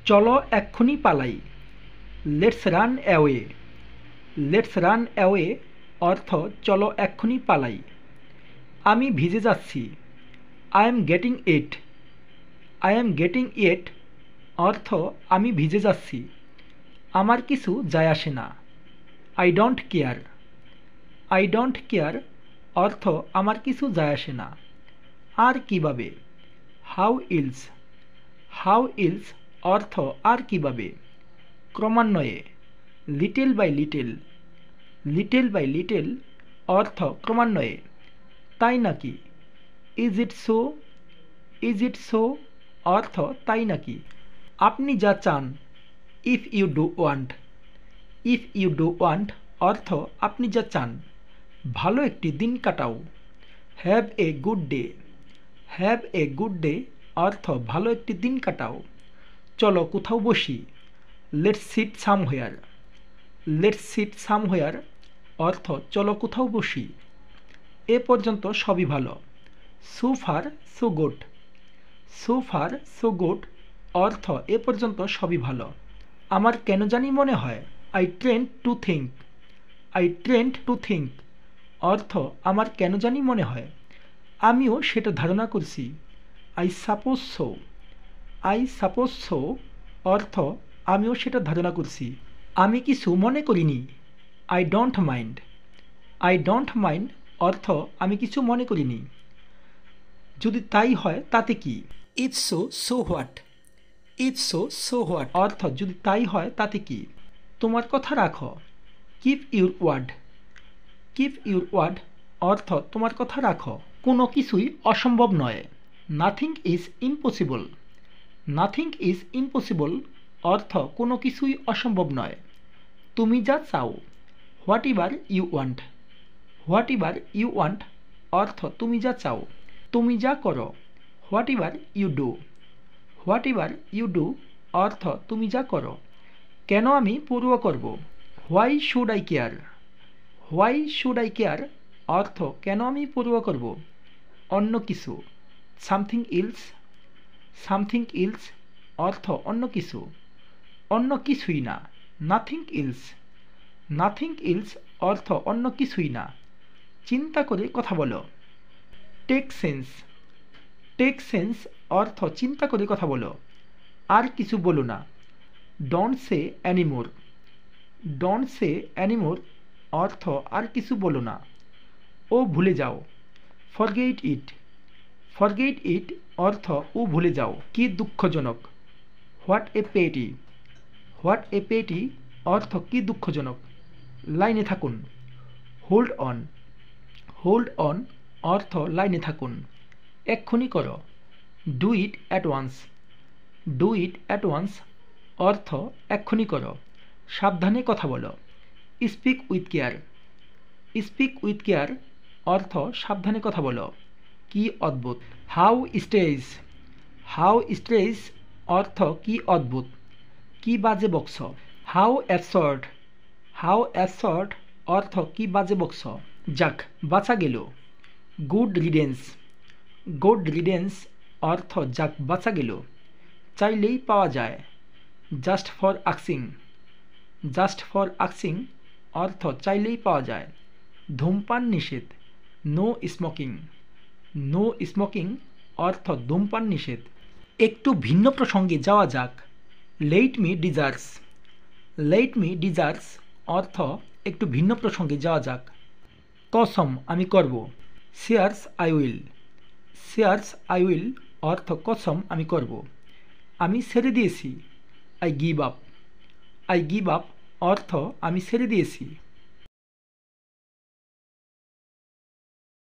চলো এক্ষুনি পালাই। Let's run away. Let's run away অর্থ চলো এক্ষুনি পালাই। আমি ভিজে যাচ্ছি। I am getting it. I am getting ইট অর্থ আমি ভিজে যাচ্ছি। আমার কিছু যায় আসে না। I don't care. I don't care অর্থ আমার কিছু যায় আসে না। আর কিভাবে? How else. হাউ ইলস অর্থ আর কিভাবে। ক্রমান্বয়ে। Little by little. Little by little অর্থ ক্রমান্বয়ে। তাই নাকি? Is it so. Is it so অর্থ তাই নাকি। আপনি যা চান। If you do want. If you do want অর্থ আপনি যা চান। ভালো একটি দিন কাটাও। Have a good day. Have a good day অর্থ ভালো একটি দিন কাটাও। চলো কোথাও বসি। Let's sit somewhere. Let's sit somewhere অর্থ চলো কোথাও বসি। এ পর্যন্ত সবই ভালো। So far so good. So far so good অর্থ এ পর্যন্ত সবই ভালো। আমার কেন জানি মনে হয়। I trend to think. I trend to think অর্থ আমার কেন জানি মনে হয়। আমিও সেটা ধারণা করছি। I suppose so. I suppose so অর্থ আমিও সেটা ধারণা করছি। আমি কিছু মনে করিনি। I don't mind. I don't mind অর্থ আমি কিছু মনে করিনি। যদি তাই হয় তাতে কি? If so so what. If so so what অর্থ যদি তাই হয় তাতে কি। তোমার কথা রাখো। Keep your word. Keep your word অর্থ তোমার কথা রাখো। কোনো কিছুই অসম্ভব নয়। Nothing is impossible. Nothing is impossible অর্থ কোনো কিছুই অসম্ভব নয়। তুমি যা চাও। Whatever you want. Whatever you want অর্থ তুমি যা চাও। তুমি যা করো। Whatever you do. Whatever you do অর্থ তুমি যা করো। কেন আমি পড়ুয়া করব। Why should eye care. Why should eye care অর্থ কেন আমি পড়ুয়া করব। অন্য কিছু। Something else. সামথিং ইলস অর্থ অন্য কিছু। অন্য কিছুই না। Nothing else. নাথিং ইলস অর্থ অন্য কিছুই না। চিন্তা করে কথা বলো। Take sense. টেক সেন্স অর্থ চিন্তা করে কথা বলো। আর কিছু বলো না। Don't say anymore. Don't say anymore অর্থ আর কিছু বলো না। ও ভুলে যাও। Forget it. ফরগেট ইট অর্থ ও ভুলে যাও। কি দুঃখজনক। হোয়াট এ পেটি। হোয়াট এ পেটি অর্থ কি দুঃখজনক। লাইনে থাকুন। Hold on. হোল্ড অন অর্থ লাইনে থাকুন। এক্ষুনি করো। Do it at once. Do it at once অর্থ এক্ষুনি করো। সাবধানে কথা বলো। Speak with care. Speak with care অর্থ সাবধানে কথা বলো। কি অদ্ভুত। How storage. হাউ স্ট্রেজ অর্থ কি অদ্ভুত। কি বাজে বকছ। How absurd. হাউ অ্যাবসার্ড অর্থ কি বাজে বকছ। যাক বাঁচা গেল। গুড রিডেন্স। গুড রিডেন্স অর্থ যাক বাঁচা গেল। চাইলেই পাওয়া যায়। জাস্ট ফর আক্সিং। জাস্ট ফর আক্সিং অর্থ চাইলেই পাওয়া যায়। ধূমপান নিষেধ। No smoking. নো স্মোকিং অর্থ ধূমপান নিষেধ। একটু ভিন্ন প্রসঙ্গে যাওয়া যাক। Let me deserts. Let me deserts অর্থ একটু ভিন্ন প্রসঙ্গে যাওয়া যাক। কসম আমি করব। Shares I will. Shares I will অর্থ কসম আমি করব। আমি ছেড়ে দিয়েছি। I give up. I give up অর্থ আমি ছেড়ে দিয়েছি।